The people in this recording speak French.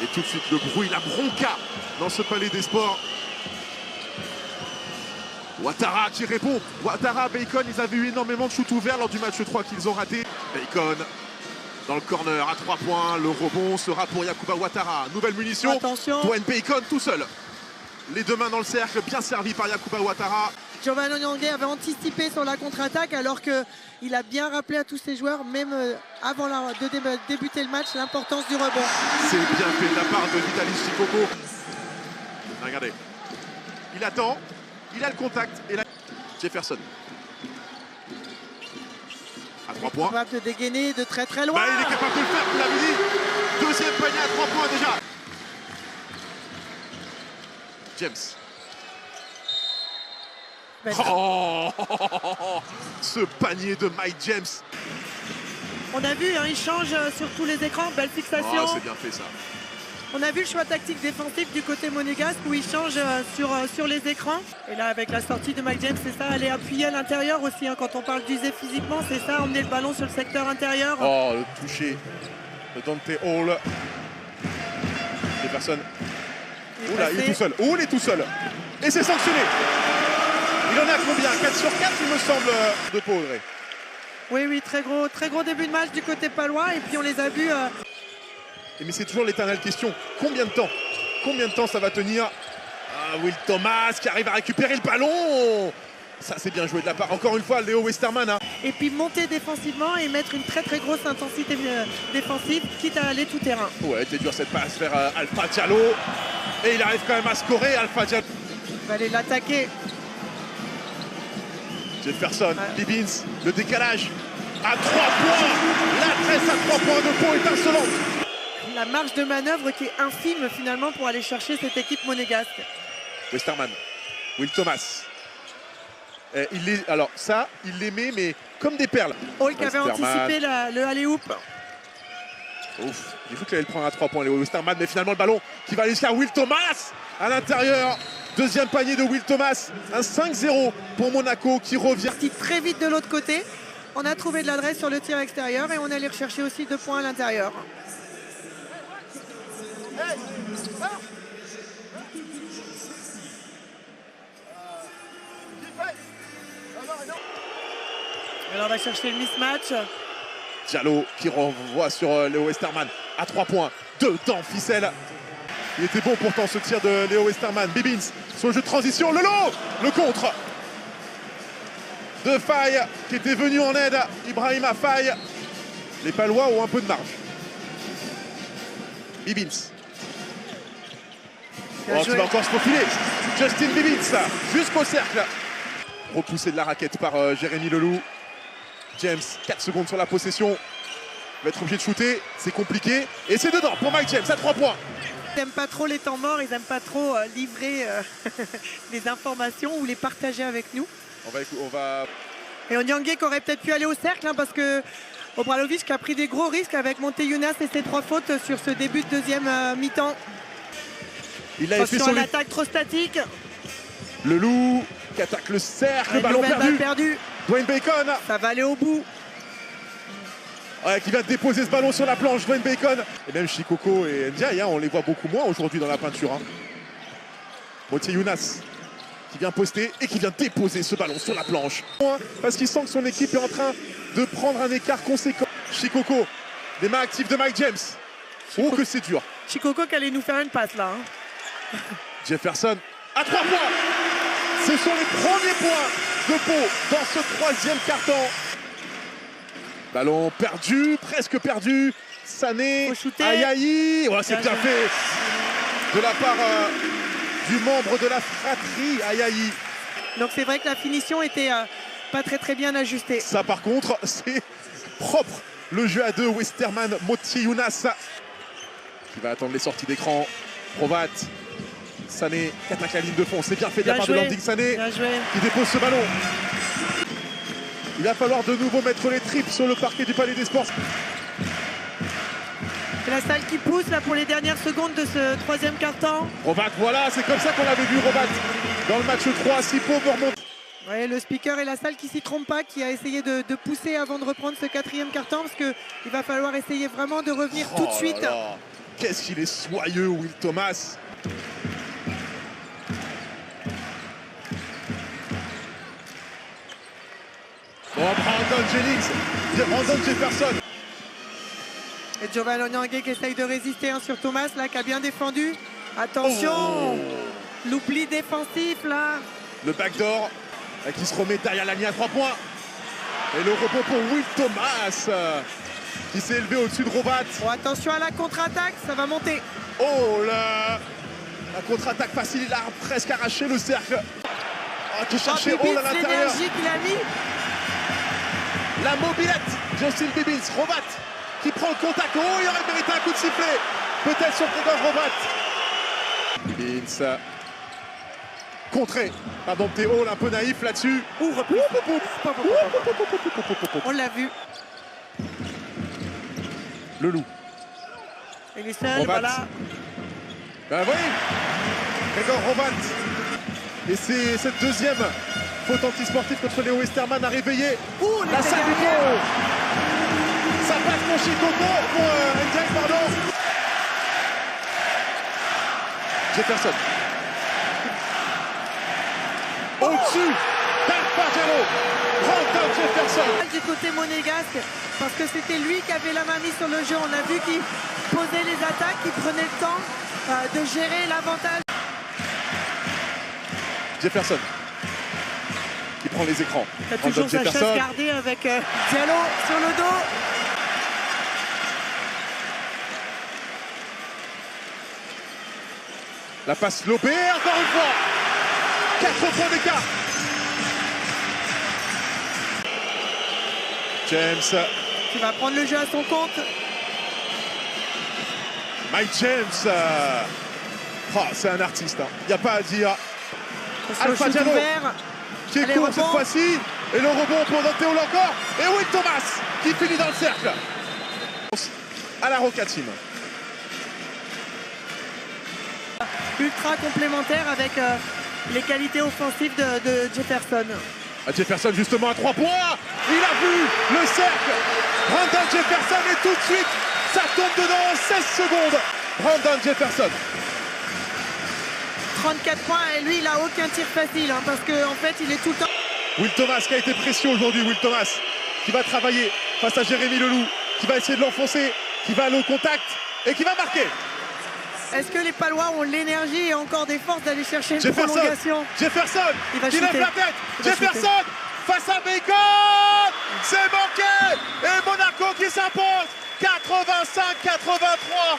Et tout de suite le bruit, la bronca dans ce palais des sports. Ouattara qui répond. Ouattara, Bacon, ils avaient eu énormément de shoots ouverts lors du match 3 qu'ils ont raté. Bacon dans le corner à 3 points. Le rebond sera pour Yacouba Ouattara. Nouvelle munition. Attention. Dwayne Bacon tout seul. Les deux mains dans le cercle, bien servi par Yacouba Ouattara. Giovanni Onyangue avait anticipé sur la contre-attaque alors qu'il a bien rappelé à tous ses joueurs, même avant de débuter le match, l'importance du rebond. C'est bien fait de la part de Vitaly Chikoko. Regardez. Il attend. Il a le contact. Et là, Jefferson. À 3 points. Capable de dégainer de très très loin. Bah, il est capable de le faire, vous l'avez dit. Deuxième panier à 3 points déjà. James. Oh, ce panier de Mike James. On a vu, hein, il change sur tous les écrans, belle fixation. Oh, c'est bien fait ça. On a vu le choix tactique défensif du côté monégasque où il change sur les écrans. Et là, avec la sortie de Mike James, c'est ça, aller appuyer à l'intérieur aussi. Hein, quand on parle d'user physiquement, c'est ça, emmener le ballon sur le secteur intérieur. Oh, le toucher de Dante Hall. Des personnes. Oula, il est tout seul. Oh, il est tout seul. Et c'est sanctionné. Il en a combien? 4 sur 4, il me semble, de Pau, Audrey. Oui, très gros début de match du côté palois. Et puis on les a vus. Mais c'est toujours l'éternelle question. Combien de temps? Combien de temps ça va tenir? Ah, Will Thomas qui arrive à récupérer le ballon. Ça, c'est bien joué de la part. Encore une fois, Léo Westerman. Hein. Et puis monter défensivement et mettre une très grosse intensité défensive, quitte à aller tout terrain. Ouais, c'était dur cette passe vers Alpha Diallo. Et il arrive quand même à scorer, Alpha Diallo. Il va aller l'attaquer. Jefferson, Bibbins, le décalage à 3 points. L'adresse à 3 points de Pau est insolente. La marge de manœuvre qui est infime finalement pour aller chercher cette équipe monégasque. Westerman, Will Thomas. Alors ça, il les met, mais comme des perles. Hall qui avait anticipé le alley-oop. Ouf, il faut qu'il allait le prendre à 3 points, Léo Westerman, mais finalement le ballon qui va aller jusqu'à Will Thomas à l'intérieur. Deuxième panier de Will Thomas, un 5-0 pour Monaco qui revient. Parti très vite de l'autre côté. On a trouvé de l'adresse sur le tir extérieur et on allait rechercher aussi 2 points à l'intérieur. Alors on va chercher le mismatch. Diallo qui renvoie sur Léo Westerman à 3 points. Dedans, ficelle. Il était bon pourtant ce tir de Léo Westerman. Bibbins sur le jeu de transition. Le contre de Faye qui était venu en aide. Ibrahima Faye. Les Palois ont un peu de marge. Bibbins. Oh, qui va encore se profiler. Justin Bibbins jusqu'au cercle. Repoussé de la raquette par Jérémy Leloup. James, 4 secondes sur la possession. Il va être obligé de shooter. C'est compliqué. Et c'est dedans pour Mike James à 3 points. Ils n'aiment pas trop les temps morts. Ils n'aiment pas trop livrer les informations ou les partager avec nous. On va... Et Onyangue qui aurait peut-être pu aller au cercle hein, parce que Obradovic qui a pris des gros risques avec Monteyounas et ses 3 fautes sur ce début de deuxième mi-temps. Il l'a fait sur l'attaque trop statique. Le loup qui attaque le cercle, ballon perdu. Dwayne Bacon. Ça va aller au bout. Ouais, qui vient de déposer ce ballon sur la planche, Dwayne Bacon. Et même Chikoko et Ndiaye, hein, on les voit beaucoup moins aujourd'hui dans la peinture. Hein. Monteyounas qui vient poster et qui vient déposer ce ballon sur la planche. Parce qu'il sent que son équipe est en train de prendre un écart conséquent. Chikoko, les mains actives de Mike James. Oh que c'est dur. Chikoko qui allait nous faire une passe là. Hein. Jefferson à 3 points. Ce sont les premiers points de Pau dans ce 3e quart-temps. Ballon perdu, presque perdu. Sané, Ayayi. Oh, c'est bien fait de la part du membre de la fratrie Ayayi. Donc c'est vrai que la finition était pas très bien ajustée. Ça par contre, c'est propre. Le jeu à 2, Westerman, Monteyounas qui va attendre les sorties d'écran. Provat. Sané qui attaque la ligne de fond, c'est bien fait de la part de Landing Sané qui dépose ce ballon. Il va falloir de nouveau mettre les tripes sur le parquet du Palais des Sports. C'est la salle qui pousse là pour les dernières secondes de ce 3e quart-temps. Robat, voilà, c'est comme ça qu'on l'avait vu Robat dans le match 3, si Pau veut remonter. Ouais, le speaker et la salle qui s'y trompe pas, qui a essayé de pousser avant de reprendre ce 4e quart-temps parce qu'il va falloir essayer vraiment de revenir tout de suite. Qu'est-ce qu'il est soyeux, Will Thomas. Bon, Brandon Jefferson. Et Giovanni Onyangue qui essaye de résister sur Thomas, là, qui a bien défendu. Attention, l'oubli défensif, là. Le backdoor qui se remet derrière la ligne à 3 points. Et le rebond pour Will Thomas qui s'est élevé au-dessus de Robat. Bon, attention à la contre-attaque, ça va monter. Oh là, la contre-attaque facile, il a presque arraché le cercle. Oh, qui cherchait Hall à l'intérieur. L'énergie qu'il a mis. La mobilette, Justin Bibbins, Robat qui prend le contact. Oh, il aurait mérité un coup de sifflet. Peut-être sur Gregor Robat. Bibbins contré par Dante Hall, un peu naïf là-dessus. On l'a vu. Le loup. Il est seul, Robat. voilà. Ben oui, Gregor Robat. Et c'est cette deuxième faute antisportive contre Léo Westermann a réveillé la salle du pot. Ça passe pour Chicoco, pour Ndiaye, pardon. Jefferson. Au-dessus d'Arpagiano. Brandon Jefferson. Du côté monégasque, parce que c'était lui qui avait la main mise sur le jeu. On a vu qu'il posait les attaques, qu'il prenait le temps de gérer l'avantage. Jefferson qui prend les écrans. Il a toujours sa chaise gardée avec Diallo sur le dos. La passe lobée, encore une fois. 4 points d'écart. James. Qui va prendre le jeu à son compte. Mike James. Oh, c'est un artiste, il n'y a pas à dire. Arpagiano qui est court cette fois-ci. Et le rebond pour Dante Hall encore. Et Will Thomas qui finit dans le cercle. À la Roca Team. Ultra complémentaire avec les qualités offensives de Jefferson. Jefferson justement à 3 points. Il a vu le cercle. Brandon Jefferson et tout de suite ça tombe dedans en 16 secondes. Brandon Jefferson. 34 points et lui il a aucun tir facile parce qu'en fait il est tout le temps. Will Thomas qui a été précieux aujourd'hui. Will Thomas qui va travailler face à Jérémy Leloup, qui va essayer de l'enfoncer, qui va aller au contact et qui va marquer. Est-ce que les Palois ont l'énergie et encore des forces d'aller chercher une prolongation? Jefferson qui lève la tête. Jefferson face à Bacon. C'est manqué. Et Monaco qui s'impose 85-83.